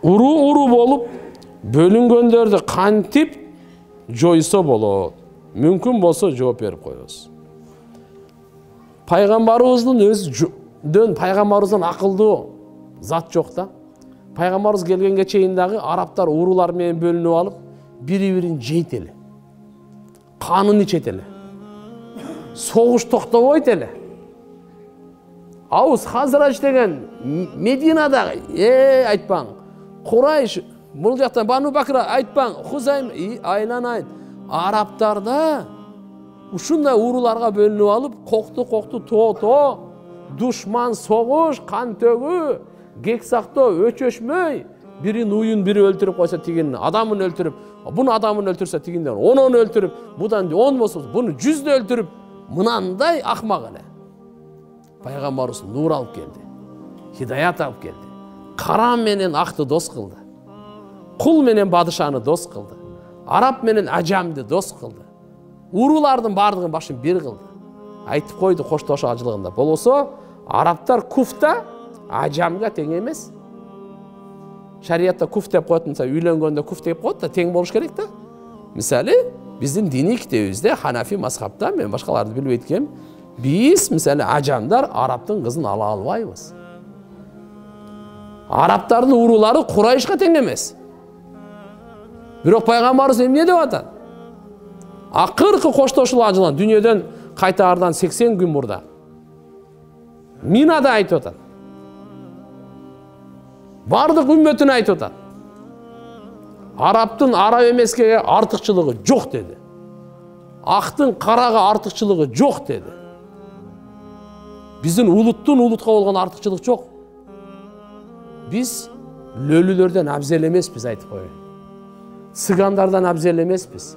Уру болуп бөлүнгөндөрдү кантип жойсо болот? Мүмкүн болсо жооп берип коебуз. Пайгамбарыбыздын өзүдөн пайгамбарыбыздан акылдуу зат жок да. Пайгамбарыбыз келгенге чейин дагы арабтар урулар менен бөлүнүп алып, бири-бирин жейт эле. Канын ичет эле. Согуш токтобойт эле. Ауз Хазрач деген Мединада айтпаң. Курайш бул жактан Бану Бакра айтпаң. Хузайм айланайт. Арабтарда ушундай уруларга бөлүнүп алып, кокту тоо, душман согуш, кан төгүү, кек сактоо, өчөшмөй, бирин уюн бири өлтүрүп койсо тигин адамын өлтүрүп, буну адамын өлтүрсө тигинден 10 өлтүрүп, будан 10 болсо буну 100 өлтүрүп, мынандай акмак эле. Пайгамбарыбыз нур алып келди. Хидаят алып келди. Кара менен акты дос кылды. Кул менен бадышаны дос кылды. Араб менен ажамды дос кылды. Урулардын бардыгын башын бир кылды. Айтып койду коштошуу ажылыгында. Болосо арабтар куфта ажамга тең эмес. Шариятта куф деп коет, мисалы үйлөнгөндө куф деп коет да, тең болуш керек да. Мисалы биздин диний китебибизде Ханафи мазхабта, мен башкаларды билбейт экенмин, биз мисалы ажамдар арабтын кызын ала албайбыз. Арабтардын урулары Курайшка тең эмес. Бирок пайгамбарыбыз эмне деп атат? Акыркы коштошуу ажылан дүйнөдөн кайтаардан 80 күн мурда Минада айтып атат. Бардык үммөтүнө айтып атат. Арабтын араб эмескеге артыкчылыгы жок деди. Актын карага артыкчылыгы жок деди. Биздин улуттун улутка болгон артыкчылык жок. Биз лөлүлөрдөн абзел эмеспиз, айтып коеюн. Цыгандардан абзел эмеспиз.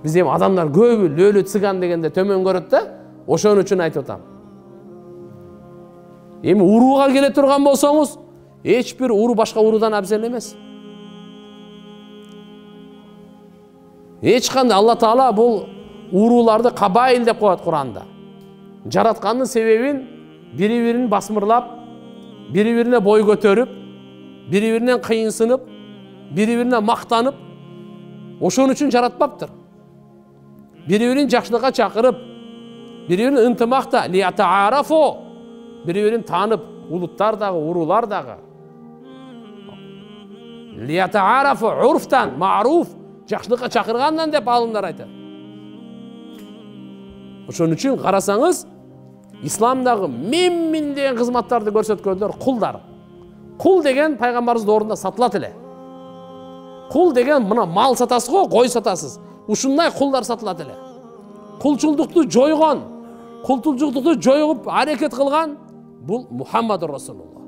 Биз эми адамдар көбү лөлү цыган дегенде төмөн көрөт да, ошон үчүн айтып атам. Эми урууга келе турган болсоңуз, эч бир уруу башка уруудан абзел эмес. Эч кандай Алла Таала бул урууларды кабаил деп коет Куранда. Жараткандын себебин бири-бирин басмырлап, бири-бирине бой көтөрүп, бири-биринен кыйынсынып, бири-бирине мактанып, ошон үчүн жаратпаптыр. Бири-бирин жакшылыкка чакырып, бири-бирин ынтымакта, лиятаарафу, бири-бирин таанып, улуттар дагы, уруулар дагы. Лиятаарафу урфтан, маруф, жакшылыкка чакыргандан деп алымдар айтат. Ошон үчүн карасаңыз, исламдагы мен деген кызматтарды көрсөткөндөр кулдар. Кул деген пайгамбарыбыздын ордунда сатылат эле. Кул деген мына мал сатасыз го, кой сатасыз. Ушундай кулдар сатылат эле. Кулчулдукту жойгон, кулчулдукту жойгуп аракет кылган бул Мухаммад Расулулла.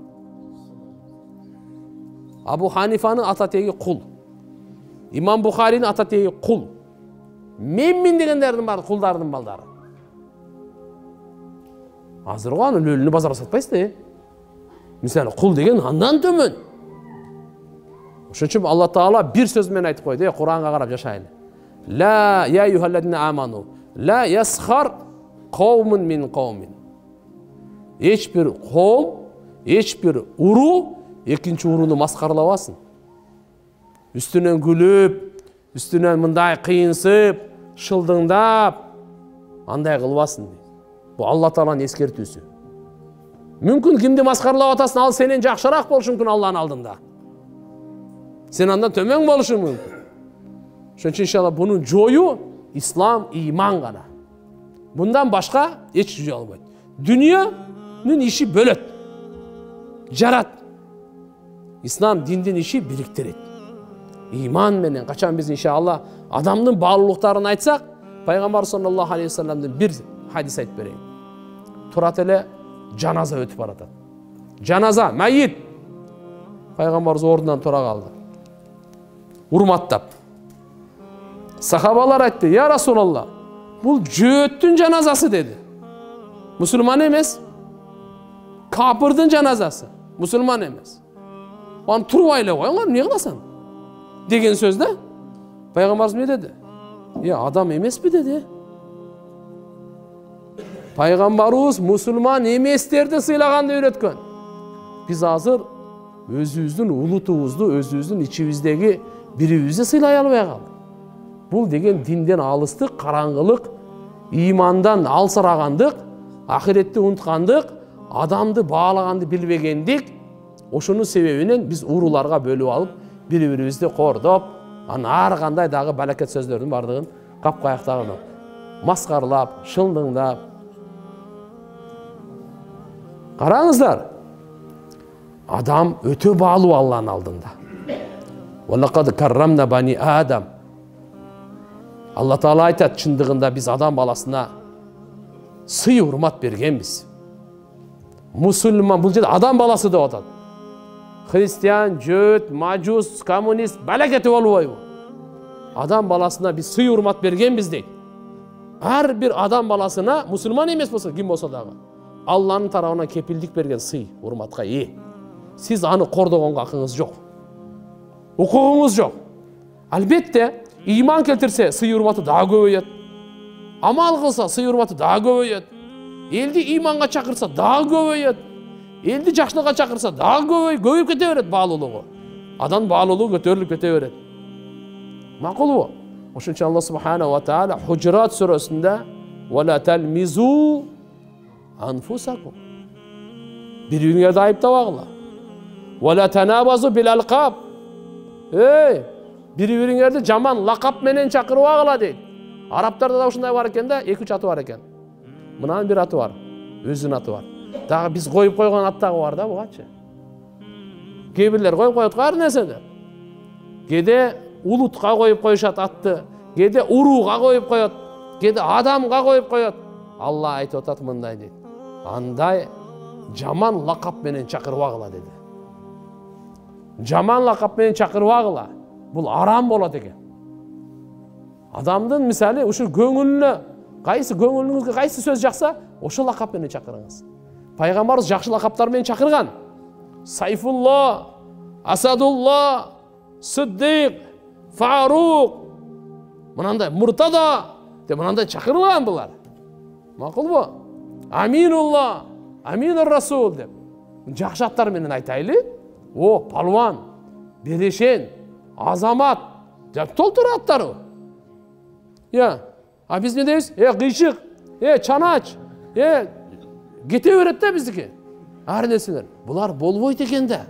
Абу Ханифанын ата теги кул. Имам Бухаринин ата теги кул. Мен дегендердин баары кулдардын балдары. Азыр го аны лөлүнү базарга сатпайсыз да. Мисалы кул деген андан төмөн. Ошон үчүн Алла Таала бир сөз менен айтып койду, Куранга карап жашайлы. Ла я юхалладина аману, ла ясхар кавмун мин кавмин. Эч бир ком, эч бир уруу экинчи урууну маскарлабасын. Үстүнөн күлүп, үстүнөн мындай кыйынсып, шылдыңдап, андай кылбасын. Бул Алла Тааланын эскертүүсү. Мүмкүн кимди маскарлап атасың, ал сенен жакшыраак болушу мүмкүн Алланын алдында. Сен андан төмөн болушу мүмкүн. Ошон үчүн иншалла буну жою ислам, иман гана. Bundan başka hiç gücü almayın. Dünyanın işi bölöt. Jarat. İslam dindin işi biriktiret. İman menen kaçan biz inşallah adamın bağlılıklarını aytsak, Peygamber sallallahu aleyhi ve sellem'den bir hadis aytып bereyim. Turat ele janaza ötüp baratat. Janaza, mayit. Peygamberimiz orundan tura kaldı. Urmattap. Sahabalar aytты, ya Resulallah, bu cööttün janazası dedi. Müslüman emes. Kapırdın janazası. Müslüman emes. Onu turbayla koyun, ne kılasan? Degen sözde Peygamberimiz ne dedi? Ya adam emes mi dedi? Peygamberimiz Müslüman emeslerdi sıylagandı öğretken. Biz hazır өзүбүздүн улутубузду, өзүбүздүн ичибиздеги бирибизди сыйлай албай калдык. Бул деген динден алыстык, караңгылык, имандан алсырагандык, ахиретти унуткандык, адамды баалаганды билбегендик. Ошонун себебинен биз урууларга бөлүп алып, бири-бирибизди кордоп, анан ар кандай дагы балакет сөздөрдүн бардыгын капкаяктагы маскарлап, шылдыңдап. Караңыздар, адам өтө баалуу Алланын алдында. Валакад каррамна бани Адам. Алла Таала айтат, чындыгында биз адам баласына сый урмат бергенбиз. Мусулман, бул жерде адам баласы деп атат. Христиан, жөт, мажус, коммунист балакети болбойбу? Адам баласына биз сый урмат бергенбиз дейт. Ар бир адам баласына, мусулман эмес болсо, ким болсо дагы, Алланын тарабынан кепилдик берген сый урматка ээ. Сиз аны кордогонго акыңыз жок. Укугуңуз жок. Албетте, иман келтирсе, сый урматы дагы көбөйөт. Амал кылса, сый урматы дагы көбөйөт. Элди иманга чакырса, дагы көбөйөт. Элди жакшылыкка чакырса, дагы көбөйүп кете берет баалуулугу. Адам баалуулугу көтөрүлүп кете берет. Макулбу? Ошон үчүн Алла субханаху ва таала Хужурат сүрөсүндө "Вала талмизу анфусакум" бири-бириңерди айыптабагыла. "Вала танабазу бил алқаб" бири-бириңерди жаман лакап менен чакырбагыла дейт. Арабтарда да ушундай бар экен да, 2-3 аты бар экен. Мынанын бир аты бар, өзүнүн аты бар. Дагы биз коюп койгон ат дагы бар да бугачы. Кээ бирлер коюп коет ар нерседе. Кээде улутка коюп коюшат атты, кээде урууга коюп коет, кээде адамга коюп коет. Алла айтып атат мындай дейт. Андай жаман лакап менен чакырбагыла деди. Жаман лакап менен чакырбагыла. Бул арам болот экен. Адамдын мисалы ушул көңүлүнө, көңүлүңүзгө кайсы сөз жакса, ошол лакап менен чакырыңыз. Пайгамбарыбыз жакшы лакаптар менен чакырган. Сайфулла, Асадулла, Сиддиқ, Фарук, мынандай Муртада деп мынандай чакырылган булар. Макулбу? Аминулла, Аминур Расул деп жакшы аттар менен айтайлы. О, палван, берешен, азамат деп толтур аттары. А биз не дейбиз? Кыйшык, чанач, кете берет да биздики. Ар нерселер. Булар болбойт экен да.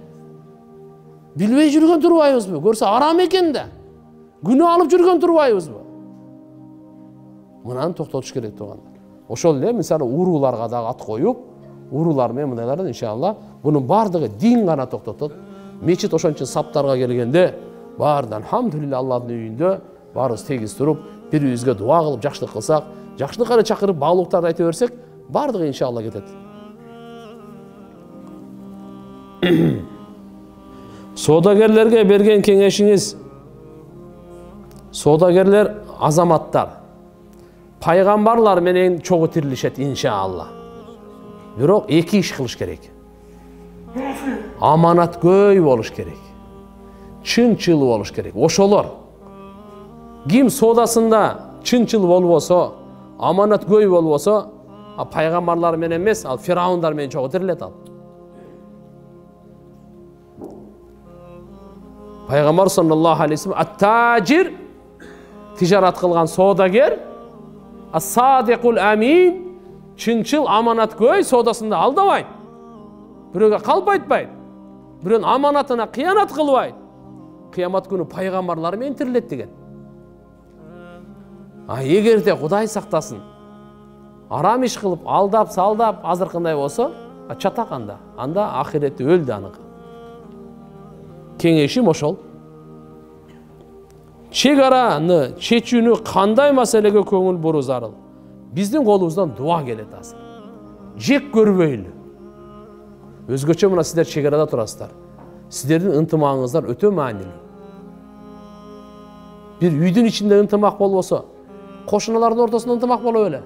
Билбей жүргөн турбайбызбы? Көрсө арам экен да. Күнөө алып жүргөн турбайбызбы? Мынаны токтотуш керек тугандар. Ошол эле мисалы урууларга дагы ат коюп, уруулар менен мындайларды иншалла бунун бардыгы дин гана токтотот. Мечит ошон үчүн саптарга келгенде баардан хамдулилла Аллахтын үйүндө баарыбыз тегиз туруп, бири-бирибизге дуа кылып, жакшылык кылсак, жакшылыкка чакырып, баалуулуктарды айта берсек, бардыгы иншалла кетет. Соодагерлерге берген кеңешиңиз, соодагерлер азаматтар, пайгамбарлар менен чогуу тирилишет иншалла. Бирок эки иш кылыш керек. Аманаткөй болуш керек. Чынчыл болуш керек. Ошолор ким соодасында чынчыл болбосо, аманаткөй болбосо, пайгамбарлар менен эмес, ал фираундар менен чогуу тирилет ал. Пайгамбар саллаллаху алейхи ва саллям ат-тажир, тижарат кылган соодагер, ас-садиқул амин, чынчыл аманаткөй, соодасында алдабайт. Бирөөгө калп айтпайт. Бирөөнүн аманатына кыянат кылбайт. Кыямат күнү пайгамбарлар менен тирилет деген. Эгерде Кудай сактасын, арам иш кылып, алдап, салдап, азыркындай болсо, чатак анда ахирети өлдү анык. Кеңешим ошол. Чек араны чечүүнү кандай маселеге көңүл буруу зарыл? Биздин колубуздан дуа келет азыр. Жек көрбөйлү. Өзгөчө мына сиздер чек арада турасыздар. Сиздердин ынтымагыңыздар өтө маанилүү. Бир үйдүн ичинде ынтымак болбосо, кошуналардын ортосунда ынтымак боло эле.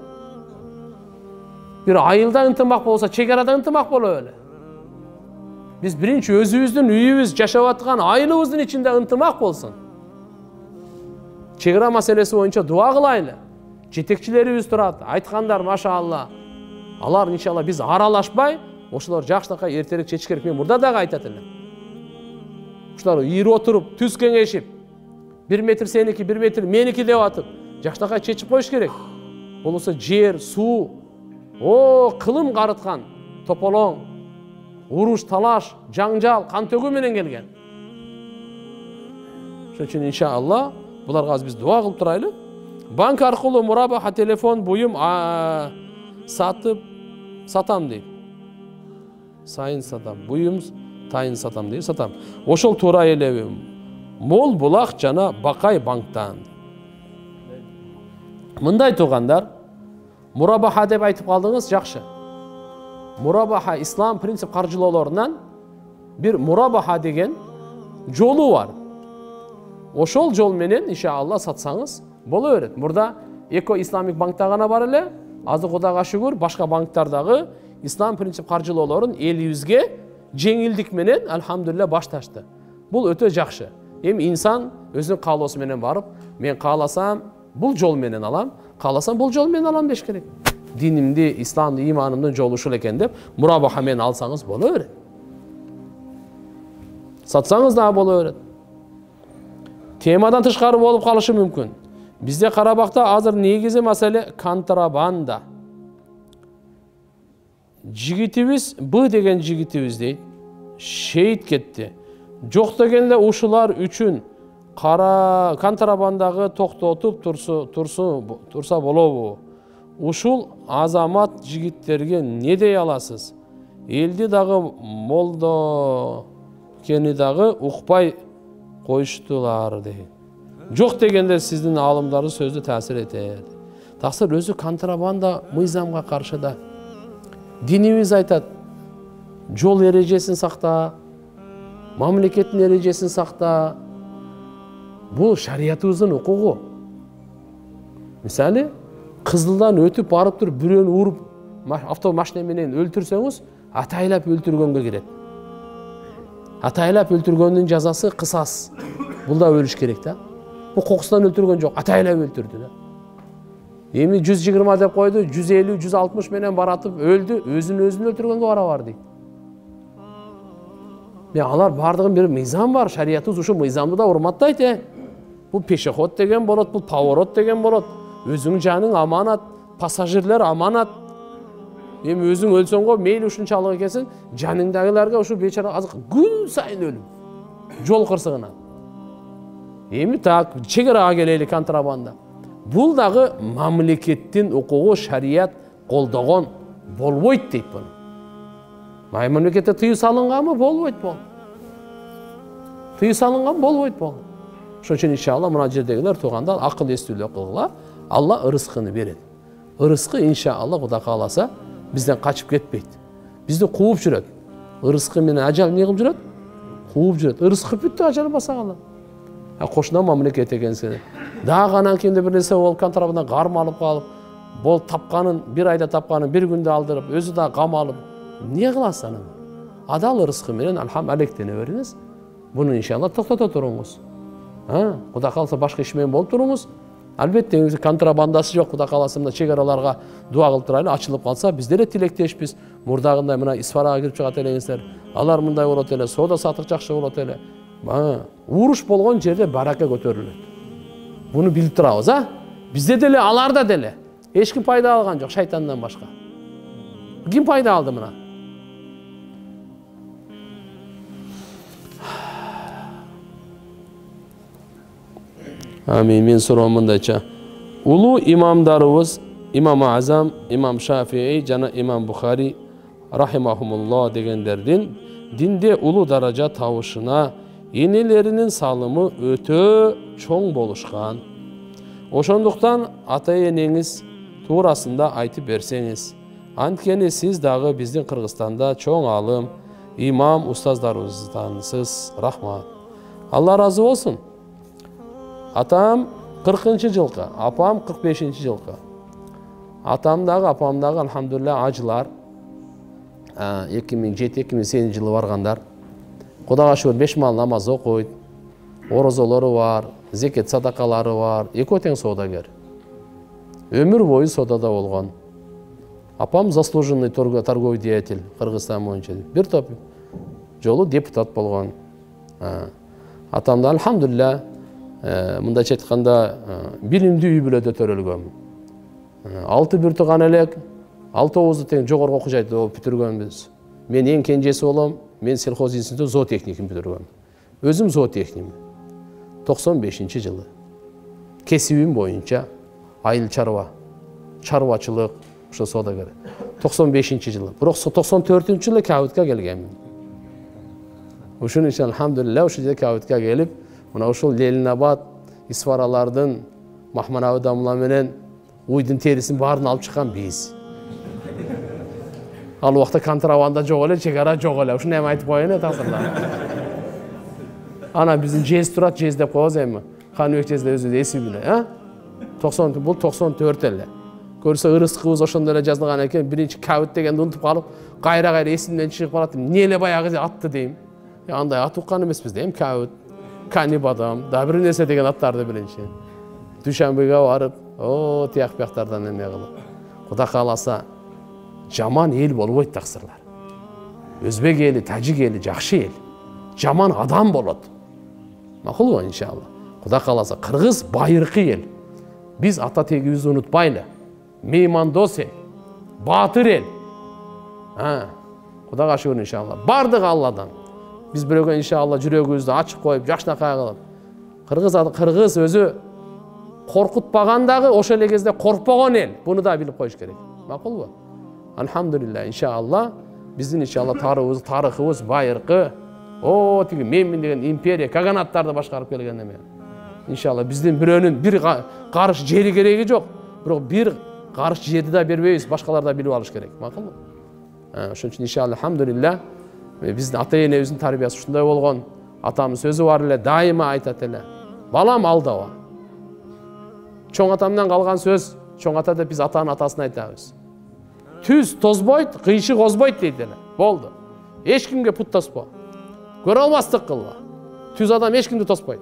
Бир айылда ынтымак болсо, чек арада ынтымак боло эле. Биз биринчи өзүбүздүн үйүбүз, жашап аткан айылыбыздын ичинде ынтымак болсун. Чек ара маселеси боюнча дуа кылайлы. Жетекчилерибиз турат, айткандар машаалла. Алар иншалла биз аралашпай, ошолор жакшылыкка эртерээк чечиш керек. Мен мурда дагы айтат элем. ушулар ийирип отуруп түз кеңешип 1 метр сеники 1 метр меники деп атып жакшынакай чечип коюш керек. Болбосо жер, суу, кылым карыткан тополоң, уруш, талаш, жаңжал, кан төгүү менен келген. Ошон үчүн иншалла буларга биз дуа кылып турайлы. Банк аркылуу мурабаха, телефон, буюм сатып сатам дейт. Сайын сатам, буюм тайын сатам дейт, сатам. Ошол туура элеби? Мол булак жана Бакай банктан. Мындай туугандар, мурабаха деп айтып калдыңыз, жакшы. Мурабаха ислам принцип каржылоолорунан бир мурабаха деген жолу бар. Ошол жол менен иншалла сатсаңыз боло берет. Мурда Эко Исламик банкта гана бар эле, азыр Кудайга шүгүр башка банктардагы ислам принцип каржылоолорун элибизге жеңилдик менен алхамдулилля башташты. Бул өтө жакшы. Эми инсан өзүнүн каалоосу менен барып, мен кааласам бул жол менен алам, кааласам бул жол менен алам деш керек. Динимди, исламды, иманымдын жолу ушул экен деп мурабаха менен алсаңыз боло берет. Сатсаңыз да боло берет. Темадан тышкары болуп калышы мүмкүн. Бизде Карабакта азыр негизи маселе контрабанда. Жигитибиз, Б деген жигитибиз дейт, шейит кетти. Жок дегенде ушулар үчүн кара контрабандагы токтотуп турса болобу? Ушул азамат жигиттерге не дей аласыз? Элди дагы молдо кени дагы укпай коюштулар дейт. Жок дегенде сиздин алымдарыңыз сөздү таасир этет. Таксыр өзү контрабанда мыйзамга каршы да. Динибиз айтат, жол эрежесин сакта, мамлекеттин эрежесин сакта. Бул шариятыбыздын укугу. Мисалы, кызылдан өтүп барып туруп бирөөнү уруп, автомашина менен өлтүрсөңүз, атайлап өлтүргөнгө кирет. Атайлап өлтүргөндүн жазасы кысас. Бул да өлүш керек да. Бул кокусунан өлтүргөн жок, атайлап өлтүрдү да. Эми 120 деп койду, 150, 160 менен баратып өлдү, өзүн өлтүргөнгө барабар дейт. Алар бардыгын бир мыйзам бар, шариятыбыз ушул мыйзамды да урматтайт. Бул пешеход деген болот, бул поворот деген болот. Өзүң жаның аманат, пассажирлер аманат. Эми өзүң өлсөң го мейли ушунчалык экенсиң, жаныңдагыларга ушу бечара азыр күн сайын өлүм. Жол кырсыгынан. Эми так чегерага келели контрабанда. Бул дагы мамлекеттин укугу, шарият колдогон болбойт дейт буну. Мамлекетте тыюу салынганбы? Болбойт бул. Тыюу салынган болбойт бул. Ошон үчүн иншалла мына жердегилер туугандар акыл эстүүлүү кылгыла. Алла ырыскыны берет. Ырыскы иншалла Кудай кааласа бизден качып кетпейт. Бизди кууп жүрөт. Ырыскы менен ажал эмне кылып жүрөт? Кууп жүрөт. Ырыскы бүттү, ажал басагалы. Кошуна мамлекет экенсиң. Дагы анан кимде бир нерсе болуп контрабанда кармалып калып, бол тапканын бир айда тапканын бир күндө алдырып, өзү да камалып. Не кыласыз анан? Адал ырыскы менен алхамдулиллахтене бериңиз. Буну иншалла токтото туруңуз. Кудай кааласа башка иш менен болуп туруңуз. Албетте контрабандасы жок, Кудай кааласа мына чегараларга дуа кылып турайлы, ачылып калса биз деле тилектешпиз. Мурдагындай мына Исфарага кирип чыгат элеңиздер. Алар мындай болот эле, соода сатык жакшы болот эле. Уруш болгон жерде барака көтөрүлөт. Буну билип турабыз, Бизде деле, аларда деле. Эч ким пайда алган жок, шайтандан башка. Ким пайда алды мына? Амин. Мен суроом мындайча. Улуу имамдарыбыз Имам Азам, Имам Шафии жана Имам Бухари рахимахумуллах дегендердин динде улуу даража табышына энелеринин салымы өтө чоң болушкан. Ошондуктан ата-энеңиз туурасында айтып берсеңиз. Анткени сиз дагы биздин Кыргызстанда чоң алым, имам устаздарыбыздарсыз. Рахмат. Алла разы болсун. Атам 40-чы жылкы, апам 45-чи жылкы. Атам дагы, апам дагы алхамдулилля ажылар. 2007-2008 жылы баргандар. Кудайга шүгүр 5 мал намаз окуйт. Орозолору бар, зекет садакалары бар. Экөө тең соодагер. Өмүр бою соодада болгон. Апам заслуженный торговый деятель Кыргызстан боюнча. Бир топ жолу депутат болгон. Атамды алхамдулилля мындайча айтканда билимдүү үй бүлөдө төрөлгөм. 6 бир тууган элек, 6-9 тең жогорку окуу жайды бүтүргөнбүз. Мен эң кенжеси болом. Мен сельхоз институту зоотехникин бүтүргөм. Өзүм зоотехникмин. 95-жылы. Кесибим боюнча айыл чарбачылык, ошо соодагер. 95-жылы. Бирок 94-жылы Кабытка келгенмин. Ушун үчүн алхамдулилля ушул жерге Кабытка келип, мына ушул Ленинабад, Исфаралардын, Махманабы дамла менен уйдун терисин баарын алып чыккан биз. Ал убакта контрабанда жок эле, чек ара жок эле. Ушуну эми айтып коеюн азырлар. Ана биздин жез турат, жез деп коебуз эми. Каныбек жезде өзү эсибине, 90 бул 94 эле. Көрсө ырыскыбыз ошондо эле жазылган экен. Биринчи Кабыт дегенди унутуп калып, кайра эсимден чыгып калат. Эмне эле баягы атты дейм. Андай ат уккан эмеспиз дейм. Кабыт, Канибадам, да бир нерсе деген аттарды биринчи. Дүйшөмбүгө барып, тияк бияктардан эме кылып. Кудай кааласа жаман эл болбойт таксырлар. Өзбек эли, тажик эли жакшы эл. Жаман адам болот. Макулбу иншалла. Кудай кааласа кыргыз байыркы эл. Биз ата тегибизди унутпайлы. Меймандос эл, баатыр эл. Кудайга шүгүр иншалла. Бардык Алладан. Биз бирөөгө иншалла жүрөгүбүздү ачык коюп, жакшынакай кылып. Кыргыз өзү коркутпаган дагы ошол эле кезде коркпогон эл. Буну да билип коюш керек. Макулбу? Алхамдулилля, иншалла биздин иншалла тарыхыбыз байыркы. Тиги менмин деген империя, каганаттарды башкарып келген эме. Иншалла биздин бирөөнүн бир карыш жери кереги жок. Бирок бир карыш жерди да бербейбиз, башкалар да билип алыш керек. Макулбу? Ошон үчүн иншалла алхамдулилля биздин ата-энебиздин тарбиясы ушундай болгон. Атамдын сөзү бар эле, дайыма айтат эле. Балам алдаба. Чоң атамдан калган сөз, чоң ата деп биз атанын атасын айтабыз. Түз тозбойт, кыйшы козбойт дейт эле. Болду. Эч кимге пут тоспо. Көрө албастык кылба. Түз адам эч кимди тоспойт.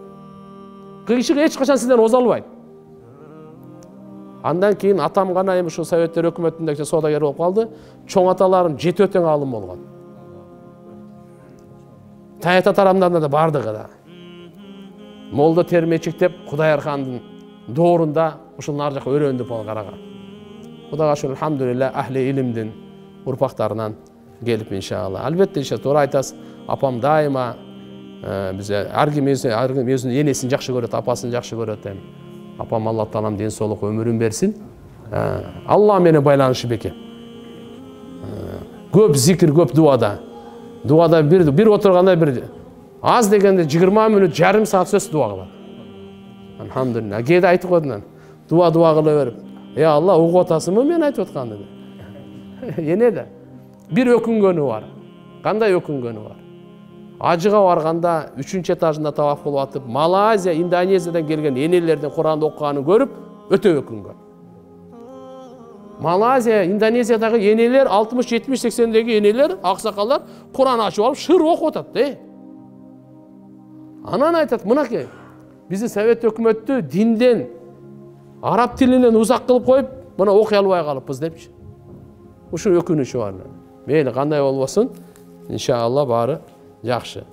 Кыйшык эч качан сизден оза албайт. Андан кийин атам гана эми ушу Советтер өкмөтүндө соодагер болуп калды. Чоң аталарым жети өтөң алым болгон. Таята тарамдарында да бардыгы да. Молдо Термечик деп Кудайыр хандын доорунда ушул нар жака өрөндүп караган. Кудайга шүгүр, алхамдулилля, ахли илимдин урпактарынан келип иншалла. Албетте туура айтасыз. Апам дайыма бизе ар ким өзүнүн энесин жакшы көрөт, апасын жакшы көрөт эми. Апам Алла таалам ден соолук өмүрүн берсин. Алла менен байланышы беке. Көп зикир, көп дуада. Дуада бир отурганда бир аз дегенде 20 мүнөт, жарым саат сөз дуа кылат. Алхамдулилля. Кээде айтып койдум. Дуа кыла берип. Алла угуп атасыңбы мен айтып атканды? Эне да. Бир өкүнгөнү бар. Кандай өкүнгөнү бар? Ажыга барганда 3-чү этажында таваф кылып атып, Малайзия, Индонезиядан келген энелердин Куранды окуганын көрүп, өтө өкүнгөн. Малайзия, Индонезиядагы энелер 60, 70, 80деги энелер, аксакалдар Куран ачып алып шыр окуп атат, Анан айтат, мынакей, биздин Совет өкмөтү динден, араб тилинен узак кылып коюп, мына окуй албай калыппыз депчи. Ушул өкүнүчү бар. Мейли кандай болбосун, иншалла баары жакшы.